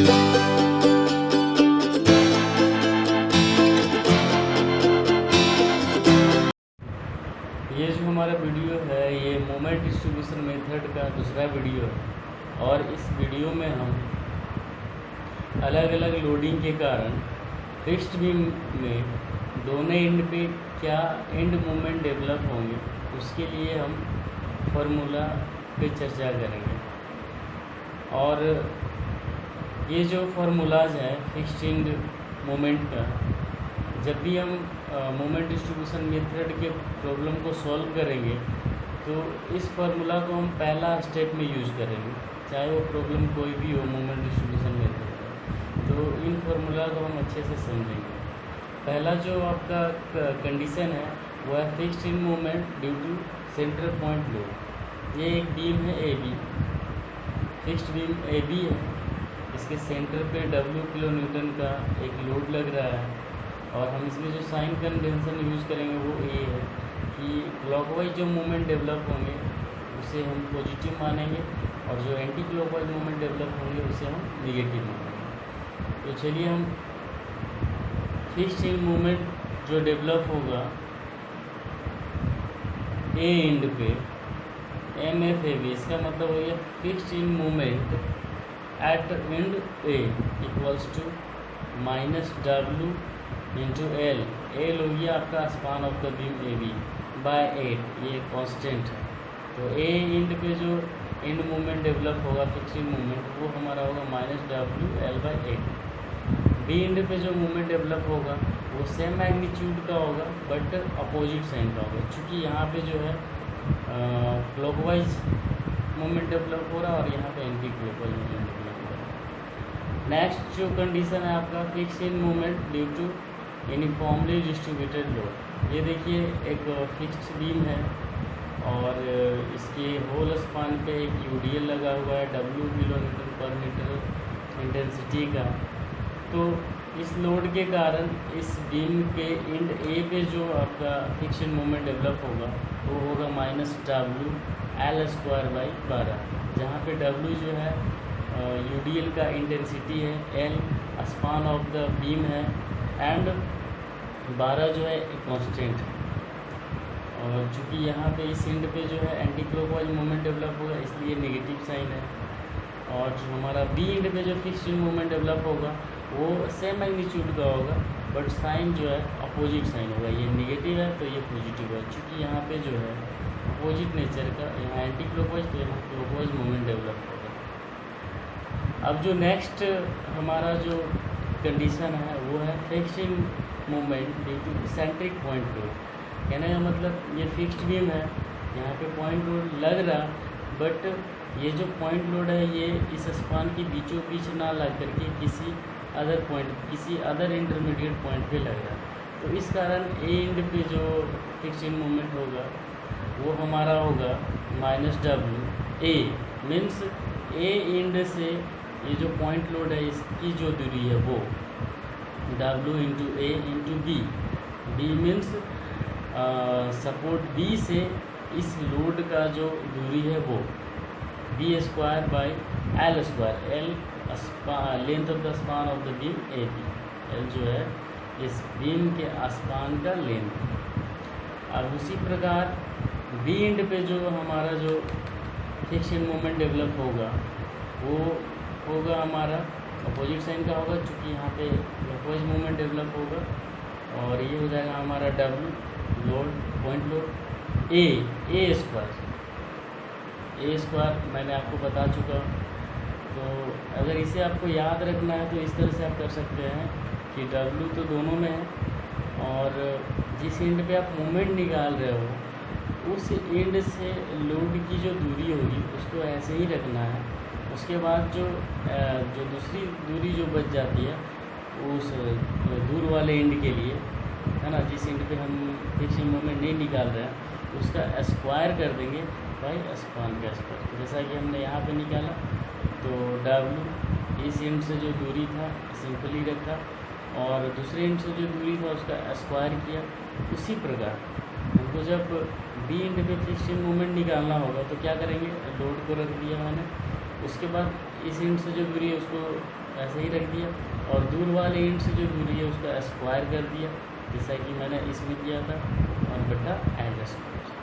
ये जो हमारा वीडियो है ये मोमेंट डिस्ट्रीब्यूशन मेथड का दूसरा वीडियो है और इस वीडियो में हम अलग अलग लोडिंग के कारण फिक्स्ड बीम में दोनों एंड पे क्या एंड मोमेंट डेवलप होंगे उसके लिए हम फार्मूला पे चर्चा करेंगे। और ये जो फार्मूलाज है फिक्स्ड एंड मोमेंट का, जब भी हम मोमेंट डिस्ट्रीब्यूशन मेथड के प्रॉब्लम को सॉल्व करेंगे तो इस फार्मूला को हम पहला स्टेप में यूज़ करेंगे, चाहे वो प्रॉब्लम कोई भी हो मोमेंट डिस्ट्रीब्यूशन मेथड का। तो इन फार्मूला को हम अच्छे से समझेंगे। पहला जो आपका कंडीशन है वो है fixed end moment due to centre point load. ये एक बीम है A B, fixed beam A B है, इसके सेंटर पे W किलो न्यूटन का एक लोड लग रहा है और हम इसमें जो साइन कन्वेंशन यूज़ करेंगे वो ये है कि क्लॉकवाइज जो मूवमेंट डेवलप होंगे उसे हम पॉजिटिव मानेंगे और जो एंटी क्लॉकवाइज मूवमेंट डेवलप होंगे उसे हम नेगेटिव मानेंगे। तो चलिए हम फिक्स्ड इन मूवमेंट जो डेवलप होगा ए एंड पे MFAB, इसका मतलब हो गया fixed end movement at end A equals to -W into L हो गया आपका span of the beam A B by 8, ये कांस्टेंट है। तो ए एंड पे जो एंड मूवमेंट डेवलप होगा फिक्स्ड मूवमेंट वो हमारा होगा -WL/8। बी एंड पे जो मूवमेंट डेवलप होगा वो सेम मैग्नीट्यूड का होगा बट अपोजिट साइन का होगा, क्योंकि यहाँ पे जो है क्लॉकवाइज मूवमेंट डेवलप हो रहा है और यहाँ पे एंटी क्लॉकवाइज मूवमेंट डेवलप हो रहा है। नेक्स्ट जो कंडीशन है आपका fixed end movement due to uniformly distributed load. ये देखिए एक फिक्स्ड बीम है और इसके होल स्पान पे एक UDL लगा हुआ है W किलो न्यूटन पर मीटर इंटेंसिटी का। तो इस लोड के कारण इस बीम के एंड ए पे जो आपका फिक्स्ड मूवमेंट डेवलप होगा वो होगा -WL²/12, जहाँ पे W जो है UDL का इंटेंसिटी है, L span of the beam है एंड 12 जो है एक कांस्टेंट है। और चूँकि यहाँ पे इस एंड पे जो है एंटी क्लॉकवाइज मूवमेंट डेवलप होगा इसलिए नेगेटिव साइन है। और जो हमारा बी एंड पे जो फिक्स्ड मूवमेंट डेवलप होगा वो सेम मैग्नीट्यूड का होगा बट साइन जो है अपोजिट साइन होगा, ये नेगेटिव है तो ये पॉजिटिव है, क्योंकि यहाँ पे जो है अपोजिट नेचर का, यहाँ एंटी क्लॉकवाइज तो यहाँ क्लॉकवाइज मूवमेंट डेवलप होगा। अब जो नेक्स्ट हमारा जो कंडीशन है वो है fixed movement due to centric point load. कहने का मतलब ये फिक्स्ड बीम है, यहाँ पे पॉइंट लोड लग रहा बट ये जो पॉइंट लोड है ये इस स्पान के बीचों बीच ना लग करके किसी अदर पॉइंट, किसी अदर इंटरमीडिएट पॉइंट पे लग रहा है। तो इस कारण ए एंड पे जो फिक्स्ड मूवमेंट होगा वो हमारा होगा -WA, मीन्स ए एंड से ये जो पॉइंट लोड है इसकी जो दूरी है वो W into A into B means support B से इस लोड का जो दूरी है वो B²/L², L length of the span of the beam AB, L जो है इस बीम के स्पान का लेंथ। अब उसी प्रकार B एंड पे जो हमारा जो फिक्स्ड मूवमेंट डेवलप होगा वो होगा हमारा अपोजिट साइन का होगा, क्योंकि यहाँ पे क्लॉकवाइज मूवमेंट डेवलप होगा और ये हो जाएगा हमारा W load point load A² मैंने आपको बता चुका। तो अगर इसे आपको याद रखना है तो इस तरह से आप कर सकते हैं कि W तो दोनों में है और जिस एंड पे आप मूवमेंट निकाल रहे हो उस एंड से लोड की जो दूरी होगी उसको ऐसे ही रखना है। उसके बाद जो दूसरी दूरी जो बच जाती है उस दूर वाले एंड के लिए है ना, जिस एंड पे हम फिक्स्ड मूवमेंट नहीं निकाल रहे हैं उसका स्क्वायर कर देंगे बाई स्पान का स्क्वायर, जैसा कि हमने यहाँ पे निकाला। तो W इस एंड से जो दूरी था सिंपली रखा और दूसरे एंड से जो दूरी था उसका स्क्वायर किया। उसी प्रकार हमको जब बी एंड पे फिक्स्ड मूवमेंट निकालना होगा तो क्या करेंगे, लोड को रख दिया मैंने उसके बाद इस इंट से जो दूरी है उसको ऐसे ही रख दिया और दूर वाले इंट से जो दूरी है उसको स्क्वायर कर दिया, जैसा कि मैंने इसमें किया था, और बटा एल स्क्वायर।